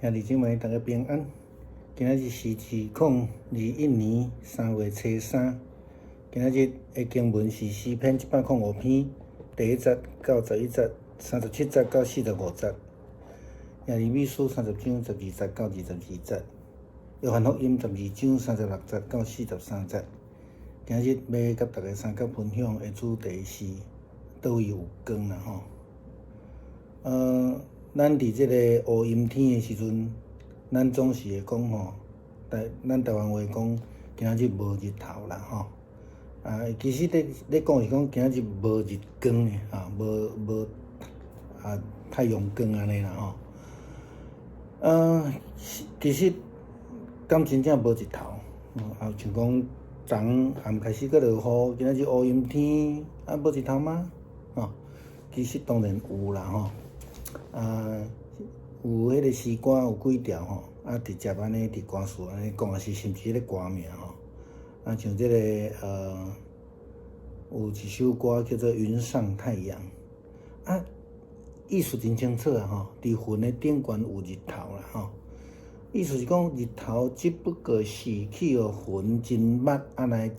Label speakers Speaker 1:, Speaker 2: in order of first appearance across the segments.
Speaker 1: 兄弟姐妹，大家平安。今仔日是2021年3月初3。今仔日的经文是诗篇105篇第1节到11节、37节到45节。耶利米书30章12节到22节。约翰福音12章36节到43节。今日要甲大家三角分享的主题是倒位有光啦吼。咱伫即个乌阴天的时阵，咱总是会讲吼，咱台湾话讲，今仔日无日头啦吼。其实咧讲是讲今仔日无日光的无太阳光安尼啦吼。其实敢真正无日头，像讲昨暗开始搁落雨，今仔日乌阴天，无日头吗？其实当然有啦吼。有迄个诗歌有几条吼，直接安尼伫歌词安尼讲，是甚至迄个歌名吼。像即个有一首歌叫做《云上太阳》，意思真清楚吼，伫云的顶悬有日头啦吼。意思是讲日头只不过是去互云真密来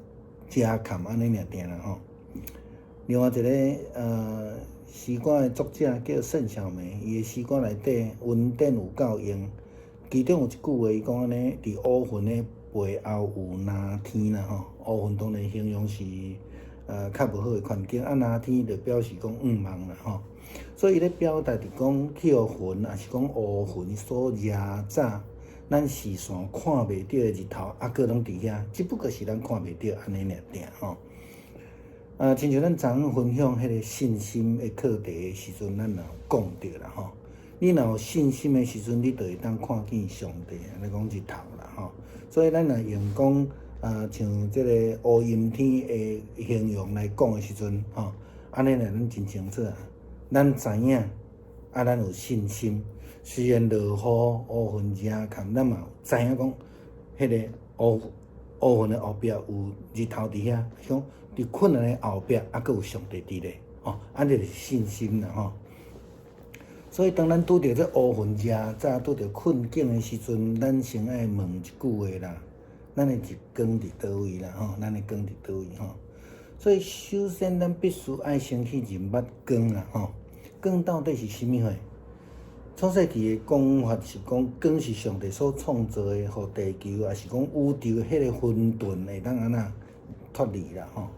Speaker 1: 遮盖安尼尔定啦吼。另外一个诗歌的作者叫盛小梅，伊的诗歌内底云顶有够用，其中有一句话伊讲安尼：伫乌云的背后有蓝天啦吼。乌云当然形容是较无好的环境，蓝天就表示讲茫啦吼。所以伊咧表达是讲去互云，也是讲乌云所遮早咱视线看袂到的日头，佫拢伫遐，只不过是咱看袂到安尼尔定吼。亲像咱昨昏分享迄个信心的课题的时阵，咱也有讲到啦吼。你若有信心的时阵，你就会当看见上帝，安尼讲日头啦吼。所以咱若用讲像即个乌阴天的形容来讲的时阵吼，安尼来咱真清楚啊。咱知影咱有信心，虽然落雨乌云遮盖，咱嘛知影讲迄个乌云的后壁有日头伫遐，像伫困难的后壁，佫有上帝伫咧，安尼就是信心啦吼。所以当咱拄着这乌云遮早，拄着困境的时阵，咱先爱问一句话啦：咱的日光伫倒位啦吼？咱的光伫倒位吼？所以首先咱必须爱先去认捌光啦吼。光到底是啥物货？创世纪的讲法是讲，光是上帝所创造的，互地球也是讲宇宙迄个混沌会当安那脱离啦吼。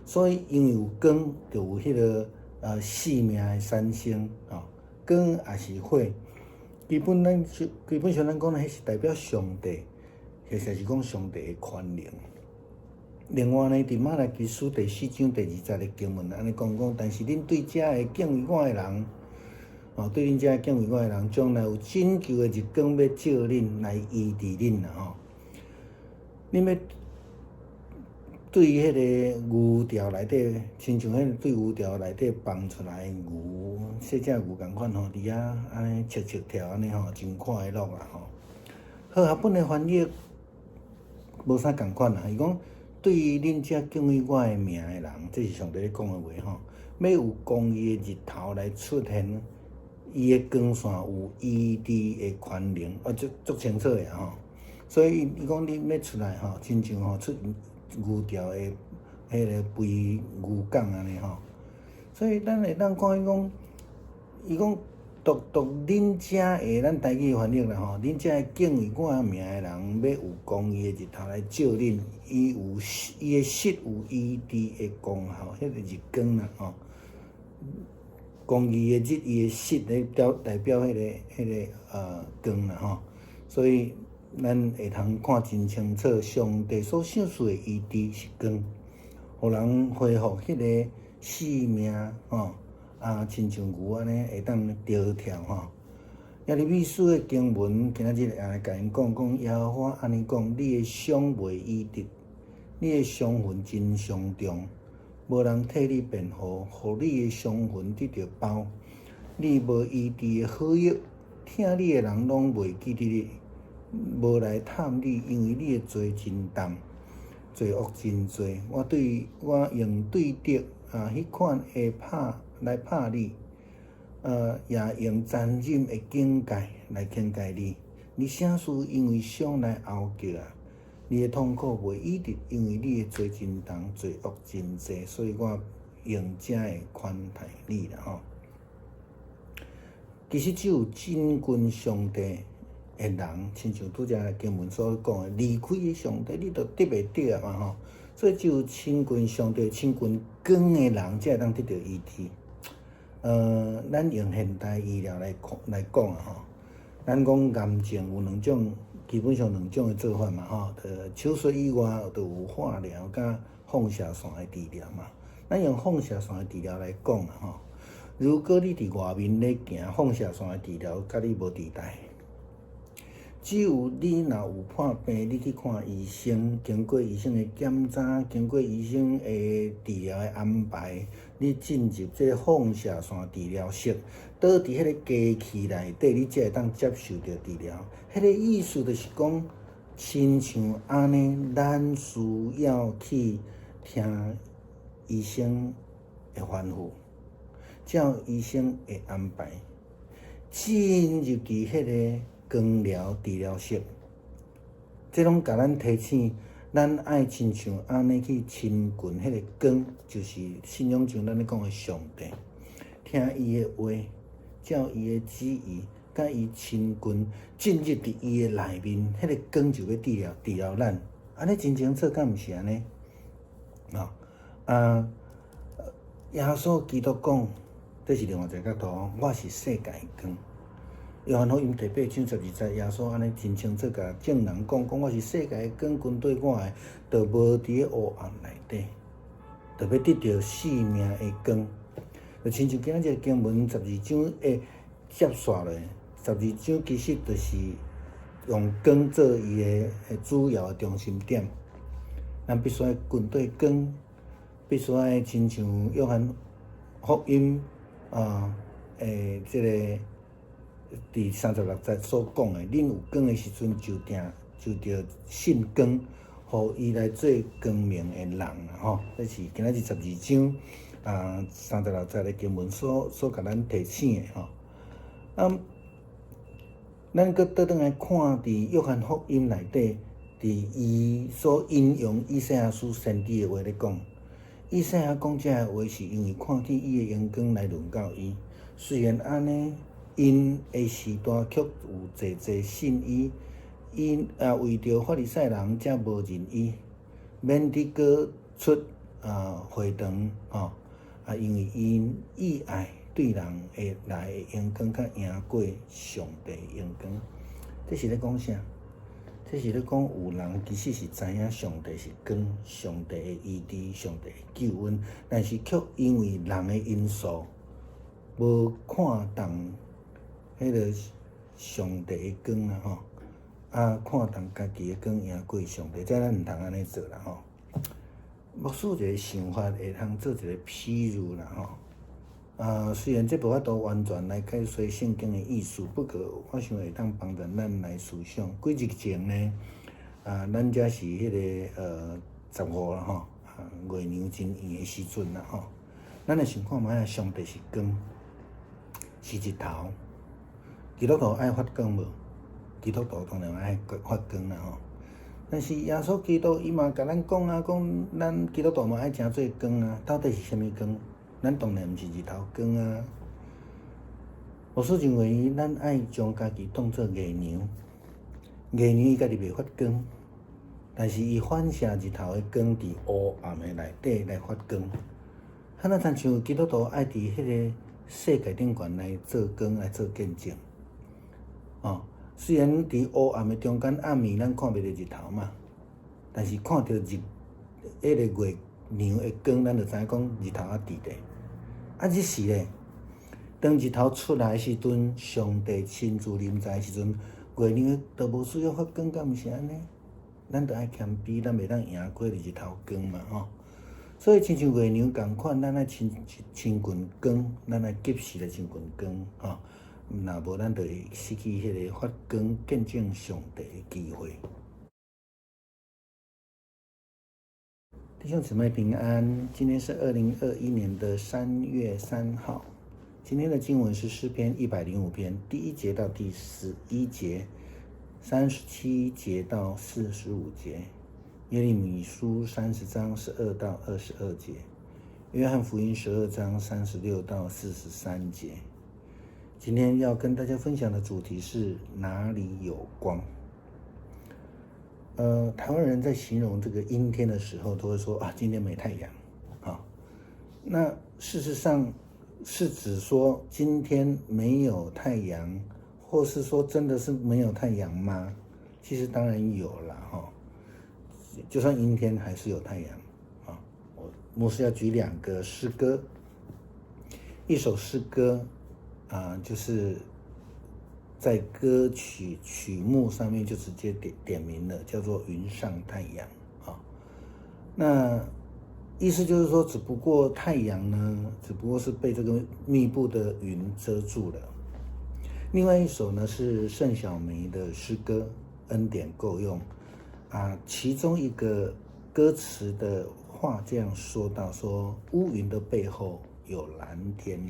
Speaker 1: 所以因为有光，就有迄个生命的产生吼。光也是火，基本上咱讲迄是代表上帝，其实是讲上帝的权能。另外呢，伫马拉基书第4章第2节的经文安尼讲，但是恁对遮个敬畏我的人。对恁遮敬畏我的人，将来有拯救的日光要照恁来医治恁啦吼。恁要对迄个牛条内底，亲像迄对牛条内底放出来牛，细只牛共款吼，伫遐安尼切跳安尼吼，真快乐啦吼。好啊，本的翻译无啥共款啦，伊讲对于恁遮敬畏我的名的人，这是上帝咧讲的话吼，要有公义的日头来出现。伊的光线有医治的权能，足清楚的吼。所以伊讲你要出来吼，亲像吼出牛条的迄个肥牛港安尼吼。所以咱会当看伊讲独恁遮的咱台语翻译啦吼，恁遮敬畏我名的人，要有公义的日头来照恁，伊的色有医治的功效，迄个日光啦吼。公义的日，伊的色咧代表迄个光啦吼，所以咱会通看真清楚，上帝所显示的医治是光，互人恢复迄个生命吼，亲像牛安尼会当跳跳吼。耶利米书的经文，今仔日来甲因讲耶和华安尼讲：你的伤袂医治，你的伤痕真伤重。无人替你辩护，互你的伤痕得到包。你无医治的好药，听你的人拢袂记得你，无来探你，因为你的罪真重，罪恶真多。我用对敌迄款会来拍你，也用残忍的警戒来警戒你。你啥事因为想来熬叫啊？你的痛苦袂一直因为你的罪真重、罪恶真济，所以我用这会宽待你啦吼。其实只有亲近上帝的人，亲像拄则经文所讲的，离开的上帝，你就得袂到啊嘛吼。所以只有亲近上帝、亲近光的人，才会当得到医治。咱用现代医疗来讲啊吼，咱讲癌症有两种，基本上两种的做法嘛吼，手术以外，就有化疗甲放射线的治疗嘛。咱用放射线的治疗来讲啊吼，如果你伫外面咧行，放射线的治疗甲你无抵代。只有你若有破病，你去看医生，经过医生的检查，经过医生的治疗的安排，你进入这个放射线治疗室，倒伫迄个机器内底，你才会当接受到治疗。迄个意思就是讲，亲像安尼，咱需要去听医生的吩咐，照医生的安排，进入伫迄个光疗治疗室，这拢甲咱提醒，咱爱亲像安尼去亲近迄个光，就是信仰中咱咧讲的上帝，听伊的话，照伊的旨意，甲伊亲近，进入伫伊的内面，迄个光就要治疗咱。安尼真正做，敢毋是安尼？耶稣基督讲，这是另外一个角度，我是世界的光。约翰福音第8章12节，耶稣安尼真清楚甲众人讲，我是世界的光，跟对我的，就无伫个黑暗内底，就要得到生命的光。就亲像今仔日经文12章会接续落，12章其实就是用光做伊的主要的中心点。咱必须要跟对光，必须要亲像约翰福音这个。第36节所讲的，恁有光的时阵，就着信光，互伊来做光明的人吼。这是今仔日12章36节的经文所甲咱提醒的吼。咱搁倒转来看伫约翰福音内底，伫伊所引用以赛亚书先知的话咧讲，以赛亚讲这话是因为看见伊的阳光来轮到伊，虽然安尼。因的时代却有济信伊，因为着法利赛人才无认伊，免得搁出会堂因为因意爱对人的来的阳光较赢过上帝的阳光。这是咧讲啥？这是咧讲有人其实是知影上帝是光，上帝的医治，上帝的救恩，但是却因为人的因素，无看重。迄个上帝的光啦吼，看重家己的光赢过上帝，这咱毋通安尼做啦吼。牧师一个想法会通做一个譬如啦吼。虽然这无法度完全来解说圣经的意思，不过我想会当帮助咱来思想。几日前呢，咱遮是迄个15啦吼，月娘真圆的时阵啦吼。咱来想看卖上帝是光，是日头。基督徒爱发光无？基督徒当然爱发光啦吼。但是耶稣基督伊嘛甲咱讲咱基督徒嘛爱诚做光啊。到底是啥物光？咱当然毋是日头光啊。我所认为，咱爱将家己当作月娘。月娘伊家己袂发光，但是伊反射日头的光伫黑暗的内底来发光。咱啊，亲像基督徒爱伫迄个世界顶悬来做光，来做见证。虽然伫黑暗的中间暗暝，咱看袂到日头嘛，但是看到迄个月娘的光，咱就知影讲日头伫地。日时咧，当日头出来的时阵，上帝亲自临在的时阵，月娘就无需要发光，敢毋是安尼？咱着爱谦卑，咱袂当赢过日头光嘛吼。所以亲像月娘共款，咱爱亲近光，咱爱及时来亲近光吼。若无，咱就会失去迄个发光见证上帝的机会。弟兄姊妹平安，今天是2021年的3月3号。今天的经文是诗篇105篇第1节到第11节。37节到45节，耶利米书30章12到22节，约翰福音12章36到43节。今天要跟大家分享的主题是哪里有光。台湾人在形容这个阴天的时候，都会说今天没太阳啊。那事实上是指说今天没有太阳，或是说真的是没有太阳吗？其实当然有啦哈，就算阴天还是有太阳啊。牧师要举2个诗歌，一首诗歌就是在歌曲曲目上面就直接点名了，叫做云上太阳啊。那意思就是说，只不过太阳呢，只不过是被这个密布的云遮住了。另外一首呢是盛小梅的诗歌《恩典够用》其中一个歌词的话这样说到说，乌云的背后有蓝天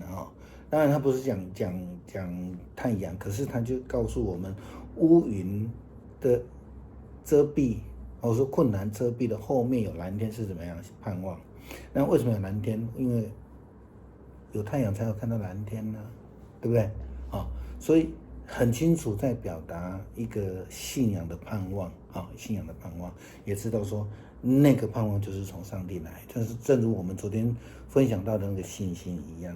Speaker 1: 当然他不是讲太阳，可是他就告诉我们乌云的遮蔽，我说困难遮蔽的后面有蓝天是怎么样盼望。那为什么有蓝天？因为有太阳才有看到蓝天呢，对不对？所以很清楚在表达一个信仰的盼望信仰的盼望，也知道说那个盼望就是从上帝来。但是正如我们昨天分享到的那个信心一样，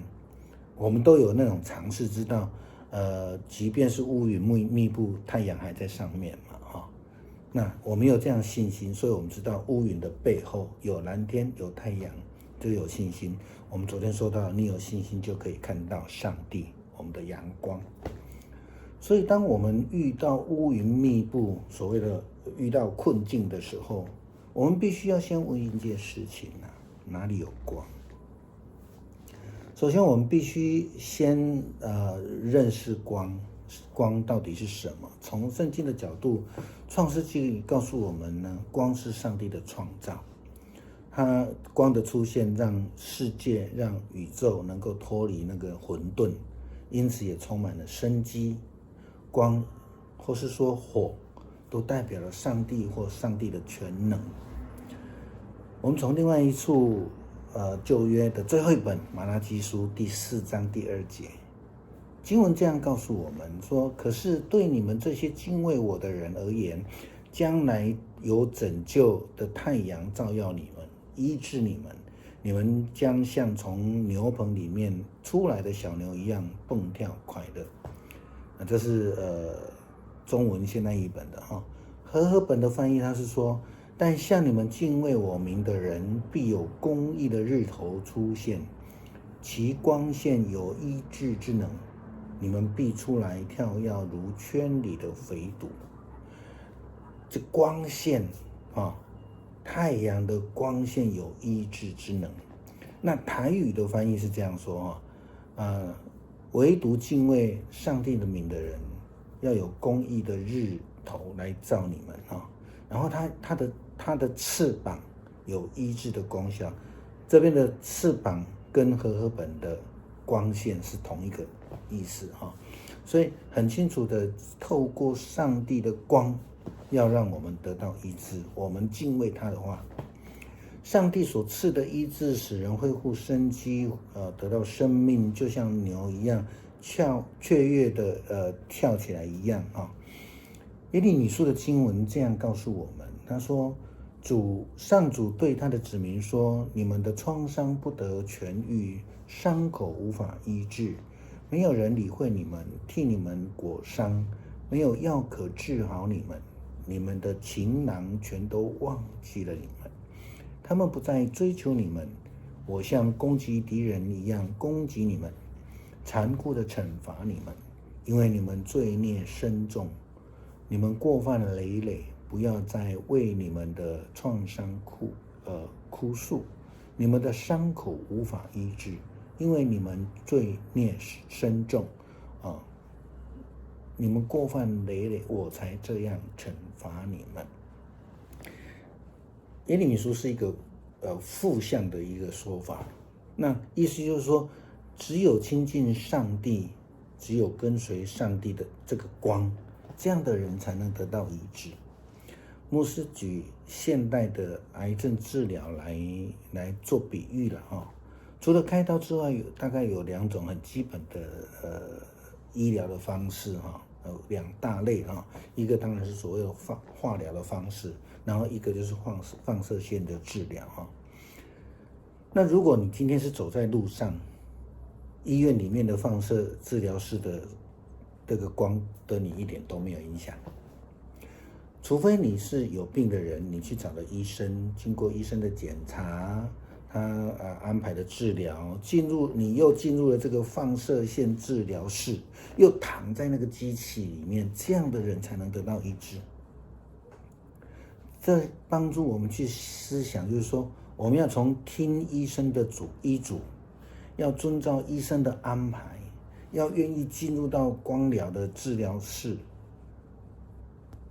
Speaker 1: 我们都有那种尝试知道即便是乌云密布，太阳还在上面嘛那我们有这样信心，所以我们知道乌云的背后有蓝天有太阳，就有信心。我们昨天说到，你有信心就可以看到上帝，我们的阳光。所以当我们遇到乌云密布，所谓的遇到困境的时候，我们必须要先问一件事情哪里有光？首先我们必须先认识光到底是什么。从圣经的角度，创世纪告诉我们呢，光是上帝的创造，它光的出现让世界让宇宙能够脱离那个混沌，因此也充满了生机。光或是说火都代表了上帝或上帝的全能。我们从另外一处旧约的最后一本马拉基书第4章第2节，经文这样告诉我们说，可是对你们这些敬畏我的人而言，将来有拯救的太阳照耀你们，医治你们，你们将像从牛棚里面出来的小牛一样蹦跳快乐。这是中文现代译本的和合本的翻译，它是说，但向你们敬畏我名的人，必有公义的日头出现，其光线有医治之能，你们必出来跳跃如圈里的肥犊。这光线太阳的光线有医治之能。那台语的翻译是这样说唯独敬畏上帝的名的人，要有公义的日头来照你们然后它的翅膀有医治的功效。这边的翅膀跟和合本的光线是同一个意思所以很清楚的透过上帝的光，要让我们得到医治。我们敬畏他的话，上帝所赐的医治使人恢复生机得到生命，就像牛一样雀跃的跳起来一样耶利米书的经文这样告诉我们，他说上主对他的子民说，你们的创伤不得痊愈，伤口无法医治，没有人理会你们，替你们裹伤，没有药可治好你们，你们的情囊全都忘记了你们，他们不再追求你们，我像攻击敌人一样攻击你们，残酷的惩罚你们，因为你们罪孽深重，你们过犯累累，不要再为你们的创伤哭诉，你们的伤口无法医治，因为你们罪孽深重你们过犯累累，我才这样惩罚你们。耶利米书是一个负向的一个说法，那意思就是说，只有亲近上帝，只有跟随上帝的这个光，这样的人才能得到医治。牧师举现代的癌症治疗来做比喻了哈。除了开刀之外，大概有2种很基本的医疗的方式哈，2大类哈。一个当然是所谓的化疗的方式，然后一个就是放射线的治疗哈。那如果你今天是走在路上，医院里面的放射治疗室的这个光对你一点都没有影响，除非你是有病的人，你去找了医生，经过医生的检查，他安排的治疗，你又进入了这个放射线治疗室，又躺在那个机器里面，这样的人才能得到医治。这帮助我们去思想，就是说我们要从听医生的医嘱，要遵照医生的安排，要愿意进入到光疗的治疗室，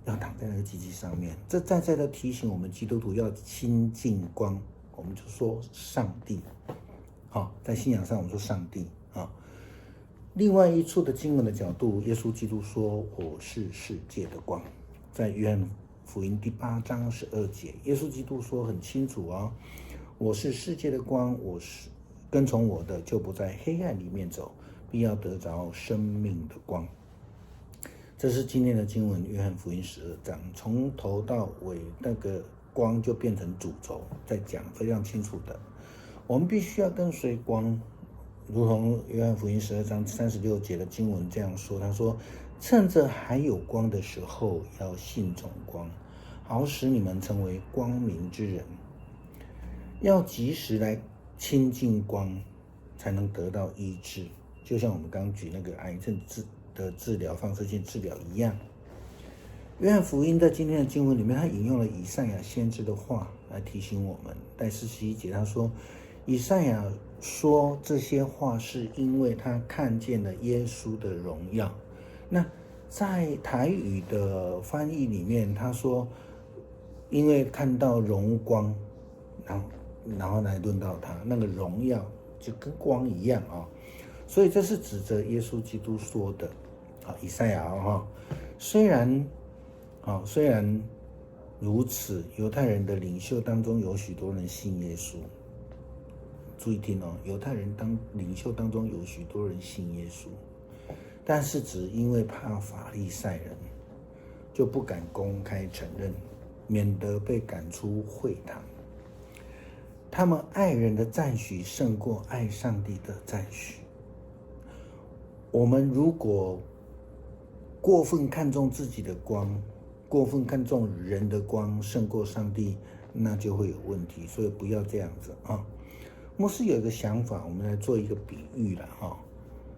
Speaker 1: 要躺在那个机器上面。这再的提醒我们基督徒要亲近光，我们就说上帝。好，在信仰上我们说上帝啊。另外一处的经文的角度，耶稣基督说：“我是世界的光。”在约翰福音第8章12节，耶稣基督说很清楚啊，我是世界的光，我是跟从我的，就不在黑暗里面走，必要得着生命的光。这是今天的经文，约翰福音12章，从头到尾那个光就变成主轴，在讲非常清楚的，我们必须要跟随光，如同约翰福音12章36节的经文这样说，他说：“趁着还有光的时候，要信从光，好使你们成为光明之人。”要及时来亲近光，才能得到医治。就像我们刚举那个癌症的治疗，放射线治疗一样。约翰福音在今天的经文里面，他引用了以赛亚先知的话来提醒我们。在41节他说，以赛亚说这些话是因为他看见了耶稣的荣耀。那在台语的翻译里面，他说因为看到荣光，然后来论到他那个荣耀就跟光一样啊，所以这是指着耶稣基督说的啊，以赛亚哈。虽然如此，犹太人的领袖当中有许多人信耶稣。注意听哦，犹太人领袖当中有许多人信耶稣，但是只因为怕法利赛人，就不敢公开承认，免得被赶出会堂。他们爱人的赞许胜过爱上帝的赞许。我们如果过分看重自己的光，过分看重人的光胜过上帝，那就会有问题。所以不要这样子啊。牧师有一个想法，我们来做一个比喻啦哈。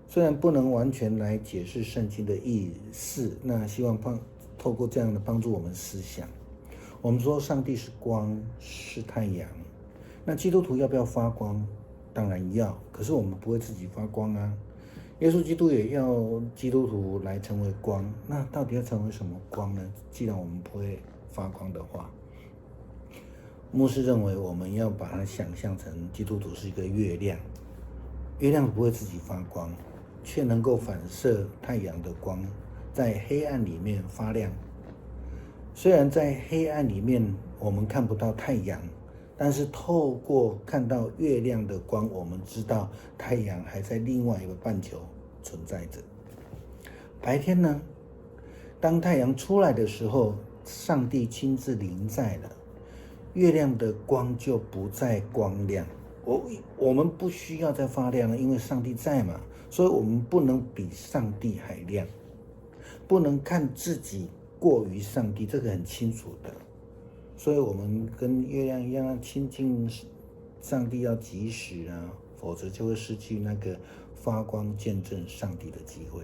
Speaker 1: 虽然不能完全来解释圣经的意思，那希望透过这样的帮助我们思想。我们说上帝是光，是太阳。那基督徒要不要发光？当然要，可是我们不会自己发光啊。耶稣基督也要基督徒来成为光，那到底要成为什么光呢？既然我们不会发光的话，牧师认为我们要把它想象成基督徒是一个月亮，月亮不会自己发光，却能够反射太阳的光，在黑暗里面发亮。虽然在黑暗里面我们看不到太阳，但是透过看到月亮的光，我们知道太阳还在另外一个半球存在着。白天呢，当太阳出来的时候，上帝亲自临在了，月亮的光就不再光亮。我们不需要再发亮了，因为上帝在嘛，所以我们不能比上帝还亮，不能看自己过于上帝，这个很清楚的。所以我们跟月亮一样，亲近上帝要及时啊，否则就会失去那个发光见证上帝的机会。